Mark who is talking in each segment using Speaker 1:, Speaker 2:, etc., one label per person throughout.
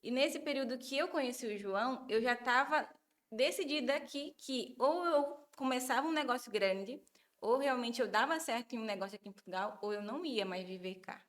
Speaker 1: E nesse período que eu conheci o João, eu já estava decidida aqui que ou eu começava um negócio grande, ou realmente eu dava certo em um negócio aqui em Portugal, ou eu não ia mais viver cá.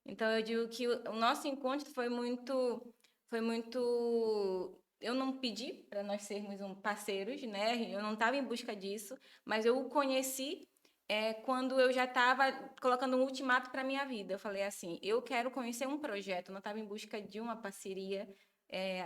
Speaker 1: Então eu digo que o nosso encontro foi muito. Eu não pedi para nós sermos parceiros, né? Eu não estava em busca disso, mas eu o conheci quando eu já estava colocando um ultimato para minha vida. Eu falei assim, eu quero conhecer um projeto. Eu não estava em busca de uma parceria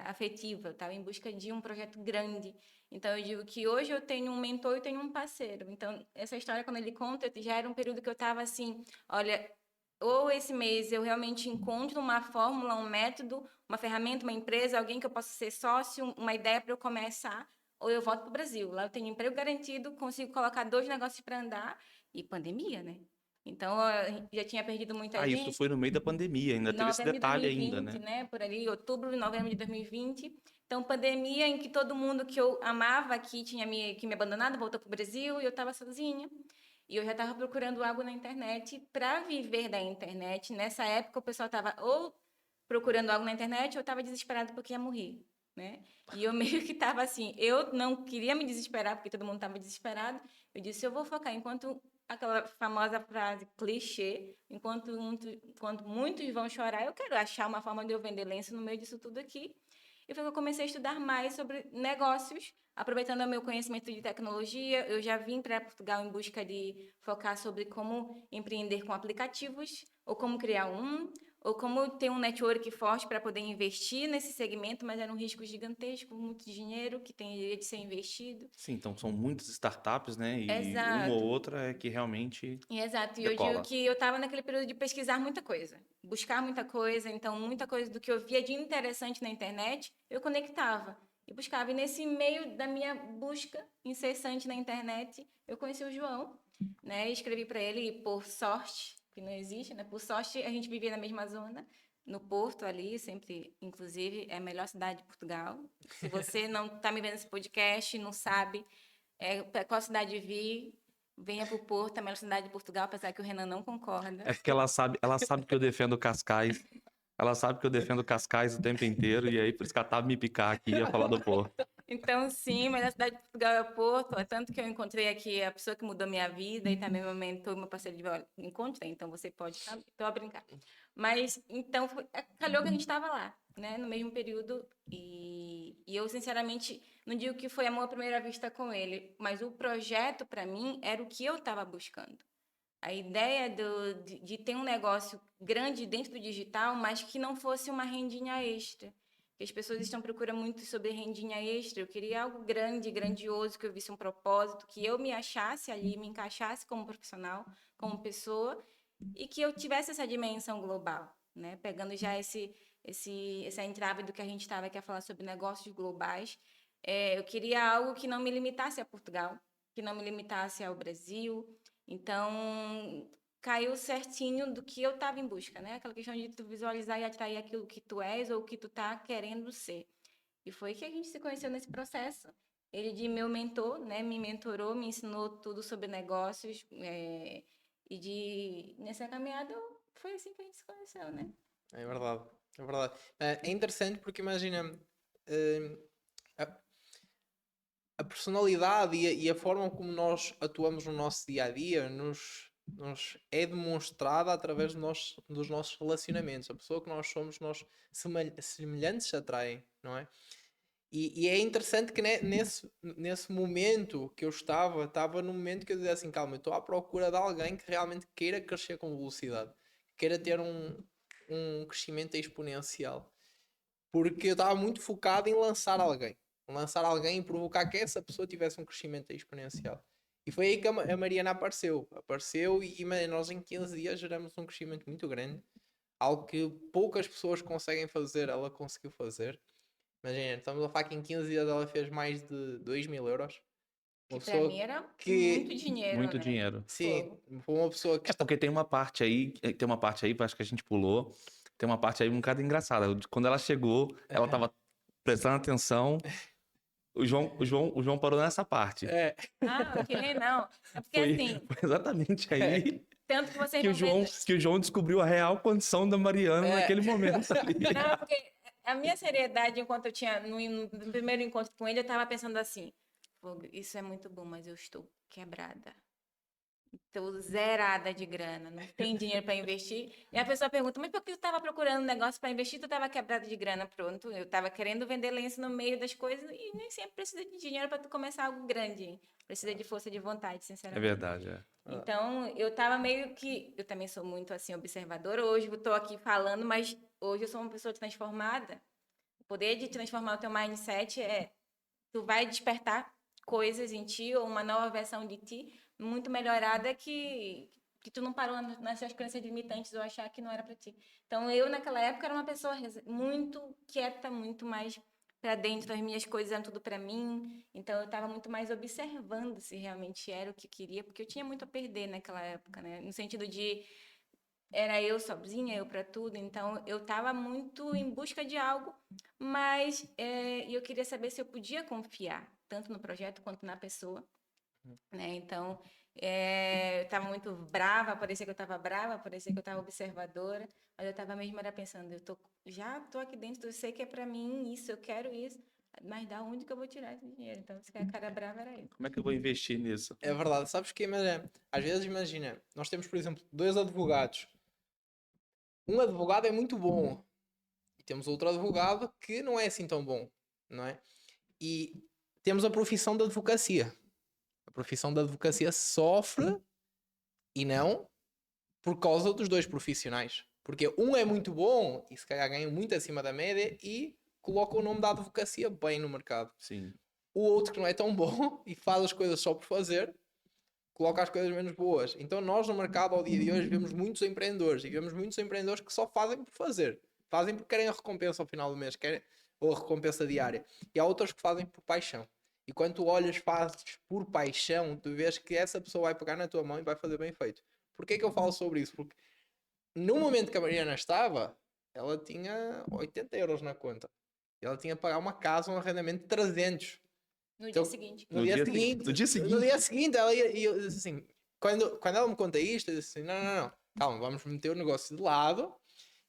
Speaker 1: afetiva, eu estava em busca de um projeto grande. Então eu digo que hoje eu tenho um mentor e tenho um parceiro. Então essa história quando ele conta, já era um período que eu estava assim, olha, ou esse mês eu realmente encontro uma fórmula, um método, uma ferramenta, uma empresa, alguém que eu possa ser sócio, uma ideia para eu começar, ou eu volto para o Brasil. Lá eu tenho emprego garantido, consigo colocar 2 negócios para andar e pandemia, né? Então, eu já tinha perdido muita
Speaker 2: Ah, isso
Speaker 1: gente.
Speaker 2: foi no meio da pandemia, ainda teve esse
Speaker 1: Novembro de
Speaker 2: detalhe ainda,
Speaker 1: 2020,
Speaker 2: né?
Speaker 1: né? Por ali, outubro, novembro de 2020. Então, pandemia em que todo mundo que eu amava aqui tinha me abandonado, voltou para o Brasil e eu estava sozinha. E eu já estava procurando algo na internet para viver da internet. Nessa época, o pessoal estava ou procurando algo na internet ou estava desesperado porque ia morrer, né? E eu meio que estava assim, eu não queria me desesperar porque todo mundo estava desesperado. Eu disse, eu vou focar enquanto aquela famosa frase clichê, enquanto muitos vão chorar, eu quero achar uma forma de eu vender lenço no meio disso tudo aqui. E foi que eu comecei a estudar mais sobre negócios, aproveitando o meu conhecimento de tecnologia. Eu já vim para Portugal em busca de focar sobre como empreender com aplicativos, ou como criar ou como ter um network forte para poder investir nesse segmento, mas era um risco gigantesco, muito dinheiro que teria de ser investido.
Speaker 2: Sim, então são muitas startups, né? E uma ou
Speaker 1: Exato.
Speaker 2: outra é que realmente
Speaker 1: Exato, e eu digo
Speaker 2: decola.
Speaker 1: que eu estava naquele período de pesquisar muita coisa, buscar muita coisa, então muita coisa do que eu via de interessante na internet, eu conectava e buscava. E nesse meio da minha busca incessante na internet, eu conheci o João, né? E escrevi para ele, e por sorte, que não existe, né? Por sorte, a gente vivia na mesma zona, no Porto ali, sempre, inclusive, é a melhor cidade de Portugal. Se você não está me vendo nesse podcast, e não sabe para qual cidade vir, venha para o Porto, a melhor cidade de Portugal, apesar que o Renan não concorda.
Speaker 2: É porque ela sabe que eu defendo Cascais. Ela sabe que eu defendo Cascais o tempo inteiro, e aí por isso que ela tava me picar aqui e ia falar do Porto.
Speaker 1: Então, sim, a melhor cidade de Portugal é o Porto. É tanto que eu encontrei aqui a pessoa que mudou minha vida e também meu mentor, meu parceiro de vida. Encontrei, então você pode estar. Estou a brincar. Mas, então, calhou que a gente estava lá, né, no mesmo período. E eu, sinceramente, não digo que foi amor à primeira vista com ele, mas o projeto, para mim, era o que eu estava buscando. A ideia de ter um negócio grande dentro do digital, mas que não fosse uma rendinha extra. Que as pessoas estão procurando muito sobre rendinha extra. Eu queria algo grande, grandioso, que eu visse um propósito, que eu me achasse ali, me encaixasse como profissional, como pessoa, e que eu tivesse essa dimensão global, né? Pegando já essa entrave do que a gente estava aqui a falar sobre negócios globais. Eu queria algo que não me limitasse a Portugal, que não me limitasse ao Brasil. Então, caiu certinho do que eu estava em busca, né? Aquela questão de tu visualizar e atrair aquilo que tu és ou que tu tá querendo ser. E foi que a gente se conheceu nesse processo. Ele de meu mentor, né? Me mentorou, me ensinou tudo sobre negócios. Nessa caminhada, foi assim que a gente se conheceu, né?
Speaker 3: É verdade, é verdade. É interessante porque imagina, eh, a, a personalidade e a forma como nós atuamos no nosso dia a dia nos é demonstrada através dos nossos relacionamentos. A pessoa que nós somos, nós semelhantes atraem, não é? E é interessante que nesse momento que eu estava num momento que eu dizia assim, calma, eu estou à procura de alguém que realmente queira crescer com velocidade, queira ter um crescimento exponencial. Porque eu estava muito focado em lançar alguém e provocar que essa pessoa tivesse um crescimento exponencial. E foi aí que a Mariana apareceu e nós em 15 dias geramos um crescimento muito grande, algo que poucas pessoas conseguem fazer, ela conseguiu fazer. Imagina, estamos a falar que em 15 dias ela fez mais de 2.000 euros.
Speaker 1: Que
Speaker 3: Uma
Speaker 1: para
Speaker 3: pessoa
Speaker 1: mim era muito
Speaker 3: que,
Speaker 1: dinheiro,
Speaker 2: Muito
Speaker 1: né?
Speaker 2: dinheiro.
Speaker 3: sim,
Speaker 1: Fogo.
Speaker 3: foi uma pessoa que
Speaker 2: É porque tem uma parte aí, acho que a gente pulou, tem uma parte aí um bocado engraçada. Quando ela chegou, ela tava prestando atenção, o João parou nessa parte.
Speaker 3: é,
Speaker 1: Ah, ok, não. É porque
Speaker 2: Foi,
Speaker 1: assim,
Speaker 2: foi exatamente aí
Speaker 1: tanto que vocês
Speaker 2: que
Speaker 1: vão ver.
Speaker 2: que o João descobriu a real condição da Mariana
Speaker 3: é,
Speaker 2: naquele momento ali.
Speaker 1: Não, porque a minha seriedade, enquanto eu tinha no primeiro encontro com ele, eu estava pensando assim: "Pô, isso é muito bom, mas eu estou quebrada. Estou zerada de grana, não tenho dinheiro para investir." E a pessoa pergunta: "Mas por que tu estava procurando um negócio para investir? Tu estava quebrada de grana." Pronto, eu estava querendo vender lenço no meio das coisas e nem sempre precisa de dinheiro para tu começar algo grande. Hein? Precisa de força de vontade,
Speaker 2: É
Speaker 1: sinceramente.
Speaker 2: verdade, é.
Speaker 1: Então, eu tava meio que. Eu também sou muito assim, observadora. Hoje eu tô aqui falando, mas hoje eu sou uma pessoa transformada. O poder de transformar o teu mindset é. Tu vai despertar coisas em ti, ou uma nova versão de ti, muito melhorada que tu não parou nas suas crenças limitantes ou achar que não era para ti. Então, eu, naquela época, era uma pessoa muito quieta, muito mais para dentro, as minhas coisas eram tudo para mim. Então, eu estava muito mais observando se realmente era o que queria, porque eu tinha muito a perder naquela época, né? No sentido de era eu sozinha, eu para tudo. Então, eu estava muito em busca de algo, mas eu queria saber se eu podia confiar, tanto no projeto quanto na pessoa, né? Então, eu estava muito brava, parecia que eu estava brava, parecia que eu estava observadora, mas eu estava mesmo era pensando, já tô aqui dentro, eu sei que é para mim isso, eu quero isso, mas da onde que eu vou tirar esse dinheiro? Então, se a cara brava era eu.
Speaker 2: Como é que eu vou investir nisso?
Speaker 3: É verdade, sabes que às vezes imagina, nós temos, por exemplo, dois advogados. Um advogado é muito bom e temos outro advogado que não é assim tão bom, não é? E temos a profissão da advocacia. A profissão da advocacia sofre e não por causa dos dois profissionais. Porque um é muito bom e se calhar ganha muito acima da média e coloca o nome da advocacia bem no mercado.
Speaker 2: Sim.
Speaker 3: O outro que não é tão bom e faz as coisas só por fazer, coloca as coisas menos boas. Então nós no mercado ao dia de hoje vemos muitos empreendedores e vemos muitos empreendedores que só fazem por fazer. Fazem porque querem a recompensa ao final do mês, querem, ou a recompensa diária. E há outros que fazem por paixão. E quando tu olhas, fazes por paixão, tu vês que essa pessoa vai pegar na tua mão e vai fazer bem feito. Porquê que eu falo sobre isso? Porque no momento que a Mariana estava, ela tinha 80 euros na conta. E ela tinha que pagar uma casa, um arrendamento de 300.
Speaker 1: No
Speaker 3: Então,
Speaker 1: dia seguinte.
Speaker 3: no dia seguinte.
Speaker 2: No dia seguinte.
Speaker 3: No dia seguinte, eu disse assim, quando ela me conta isto, eu disse assim, não, calma, vamos meter o negócio de lado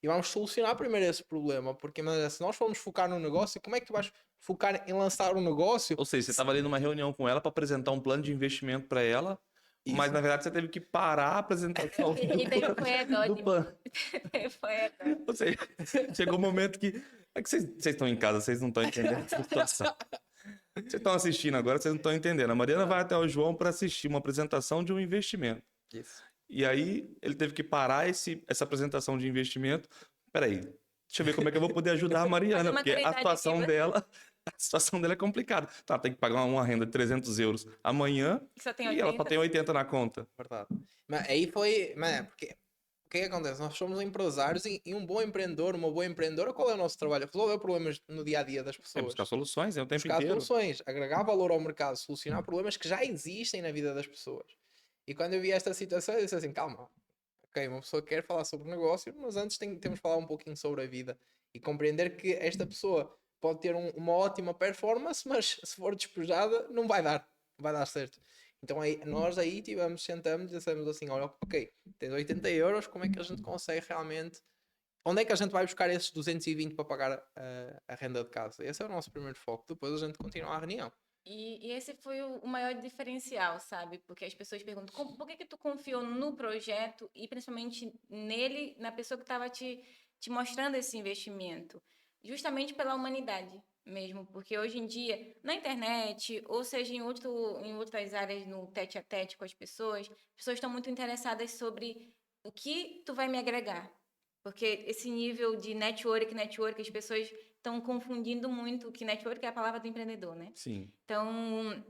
Speaker 3: e vamos solucionar primeiro esse problema, porque mas, se nós formos focar no negócio, como é que tu vais focar em lançar um negócio?
Speaker 2: Ou seja, você estava ali numa reunião com ela para apresentar um plano de investimento para ela, mas
Speaker 3: Isso.
Speaker 2: na verdade você teve que parar a apresentação
Speaker 1: E daí foi a dó
Speaker 2: do
Speaker 1: de
Speaker 2: plano.
Speaker 1: mim. Foi a dó.
Speaker 2: Ou seja, chegou um momento que. É que vocês estão em casa, vocês não estão entendendo essa situação. Vocês estão assistindo agora, vocês não estão entendendo. A Mariana vai até o João para assistir uma apresentação de um investimento.
Speaker 3: Isso.
Speaker 2: E aí ele teve que parar essa apresentação de investimento. Peraí, deixa eu ver como é que eu vou poder ajudar a Mariana,
Speaker 1: Fazer uma
Speaker 2: porque a
Speaker 1: caridade
Speaker 2: situação
Speaker 1: aqui,
Speaker 2: dela, a situação dela é complicada. Tá, tem que pagar uma renda de 300 euros amanhã
Speaker 1: que só tem
Speaker 2: e ela só
Speaker 1: 80.
Speaker 2: tem 80 na conta.
Speaker 3: Verdade. Mas aí foi. Mas, porque o que é que acontece? Nós somos empresários e um bom empreendedor, uma boa empreendedora, qual é o nosso trabalho? Resolver problemas no dia a dia das
Speaker 2: É
Speaker 3: pessoas.
Speaker 2: buscar soluções, é o tempo
Speaker 3: Buscar
Speaker 2: inteiro.
Speaker 3: soluções, agregar valor ao mercado, solucionar problemas que já existem na vida das pessoas. E quando eu vi esta situação, eu disse assim: calma, ok, uma pessoa quer falar sobre negócio, mas antes temos de falar um pouquinho sobre a vida e compreender que esta pessoa pode ter uma ótima performance, mas se for despejada, não vai dar certo. Então aí, nós aí sentamos e dissemos assim: olha, ok, tens 80 euros, como é que a gente consegue realmente. Onde é que a gente vai buscar esses 220 para pagar a renda de casa? Esse é o nosso primeiro foco. Depois a gente continua a reunião.
Speaker 1: E esse foi o maior diferencial, sabe? Porque as pessoas perguntam, por que tu confiou no projeto e principalmente nele, na pessoa que estava te mostrando esse investimento? Justamente pela humanidade mesmo, porque hoje em dia, na internet, ou seja, em outras áreas, no tete a tete com as pessoas estão muito interessadas sobre o que tu vai me agregar. Porque esse nível de network, as pessoas estão confundindo muito, que network é a palavra do empreendedor, né?
Speaker 2: Sim.
Speaker 1: Então,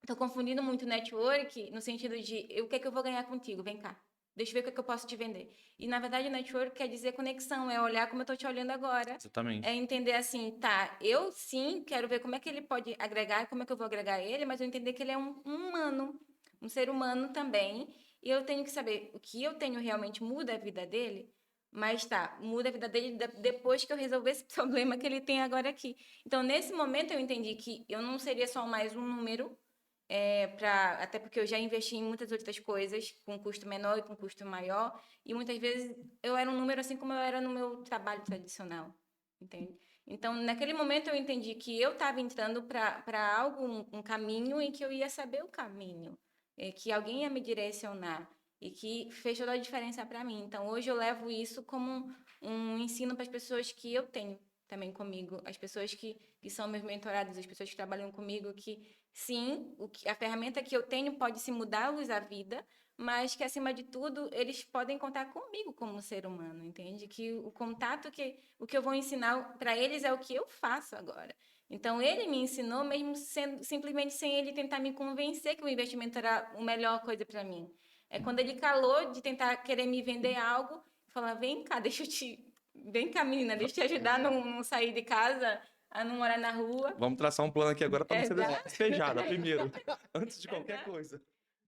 Speaker 1: estou confundindo muito network no sentido de o que é que eu vou ganhar contigo? Vem cá. Deixa eu ver o que é que eu posso te vender. E, na verdade, network quer dizer conexão, é olhar como eu estou te olhando agora.
Speaker 2: Exatamente.
Speaker 1: É entender assim, tá, eu sim quero ver como é que ele pode agregar, como é que eu vou agregar ele, mas eu entender que ele é um humano, um ser humano também. E eu tenho que saber o que eu tenho realmente muda a vida dele, mas tá, muda a vida dele depois que eu resolver esse problema que ele tem agora aqui. Então, nesse momento, eu entendi que eu não seria só mais um número, até porque eu já investi em muitas outras coisas, com custo menor e com custo maior, e muitas vezes eu era um número assim como eu era no meu trabalho tradicional, entende? Então, naquele momento eu entendi que eu estava entrando para algo, um caminho em que eu ia saber o caminho, que alguém ia me direcionar e que fez toda a diferença para mim. Então, hoje eu levo isso como um ensino para as pessoas que eu tenho também comigo, as pessoas que são meus mentorados, as pessoas que trabalham comigo, que sim, a ferramenta que eu tenho pode se mudar-lhes a vida, mas que, acima de tudo, eles podem contar comigo como ser humano, entende? Que o contato, o que eu vou ensinar para eles é o que eu faço agora. Então, ele me ensinou, mesmo simplesmente sem ele tentar me convencer que o investimento era a melhor coisa para mim. É quando ele calou de tentar querer me vender algo, falar, vem cá, vem cá, menina, deixa eu te ajudar a não sair de casa, a não morar na rua.
Speaker 2: Vamos traçar um plano aqui agora para não ser
Speaker 1: Exato.
Speaker 2: despejada primeiro, antes de qualquer
Speaker 1: Exato.
Speaker 2: coisa.